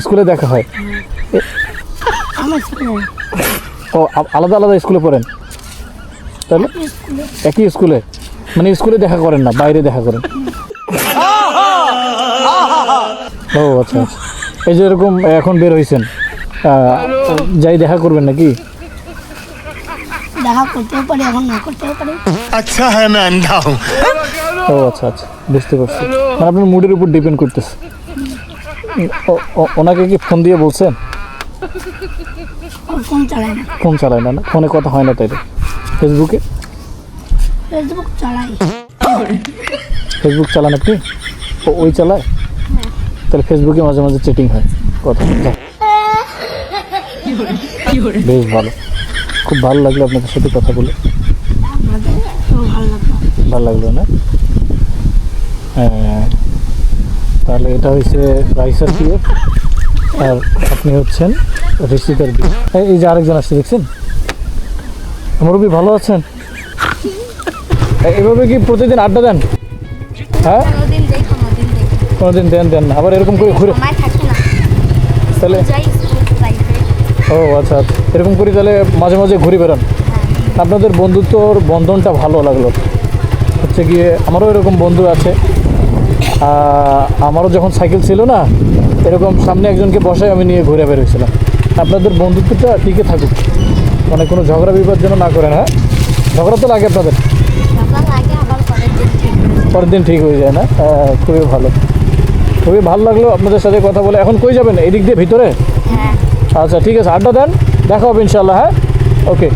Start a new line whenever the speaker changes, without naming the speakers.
স্কুলে দেখা হয়?
আমার স্কুলে
ও আলাদা আলাদা স্কুলে পড়েন? তাহলে একই স্কুলে, মানে স্কুলে দেখা করেন না, বাইরে দেখা করেন? ও আচ্ছা আচ্ছা। এই যে এরকম এখন বের হয়েছেন, যাই দেখা করবেন নাকি?
দেখা করতেও পারি, এখন না করতেও পারি।
अच्छा है मैं अंधा हूँ।
ও আচ্ছা আচ্ছা, বুঝতে পারছি। মানে আপনার মুডের উপর ডিপেন্ড করতেছে। ওনাকে কি ফোন দিয়ে বলছেন?
ফোন চালায় না।
ফোন চালায় না? না ফোনে কথা হয় না তাইলে? ফেসবুকে?
ফেসবুক চালাই।
ফেসবুক চালান আপনি? ওই চালায়? তাহলে ফেসবুকে মাঝে মাঝে চ্যাটিং হয়, কথা হয়। বেশ ভালো, খুব ভালো লাগলো আপনাদের সাথে কথা বলে।
আমাদেরও ভালো লাগলো।
ভালো লাগলো না? হ্যাঁ, তাহলে এটা হচ্ছে রাইসার পিএফ আর আপনি হচ্ছেন ঋষিকার বি। এই যে আরেকজন আসছে দেখছেন, মুরব্বি ভালো আছেন? এভাবে কি প্রতিদিন আড্ডা দেন? হ্যাঁ,
কোনোদিন দেই, কোনোদিন দেই না।
কোনোদিন দেন দেন না, আবার এরকম করে ঘুরে
সময় থাকে না,
তাহলে?
যাই স্কুল লাইফে।
ও আচ্ছা আচ্ছা, এরকম করি তাহলে মাঝে মাঝে ঘুরে বেড়ান। আপনাদের বন্ধুত্বর বন্ধনটা ভালো লাগলো। হচ্ছে গিয়ে আমারও এরকম বন্ধু আছে, আমারও যখন সাইকেল ছিল না, এরকম সামনে একজনকে বসায় আমি নিয়ে ঘুরে বেরোছিলাম। আপনাদের বন্ধুত্বটা টিকে থাকুক, মানে কোনো ঝগড়া বিবাদ যেন না করেন। হ্যাঁ, ঝগড়া তো লাগে আপনাদের?
ঝগড়া লাগে, আবার পরের দিন ঠিক হয়ে যায়।
পরের দিন ঠিক হয়ে যায় না? খুবই ভালো, খুবই ভালো লাগলো আপনাদের সাথে কথা বলে। এখন কই যাবেন? এই দিক দিয়ে ভিতরে?
হ্যাঁ।
আচ্ছা ঠিক আছে, আড্ডা দেন, দেখা হবে ইনশাল্লাহ। হ্যাঁ, ওকে।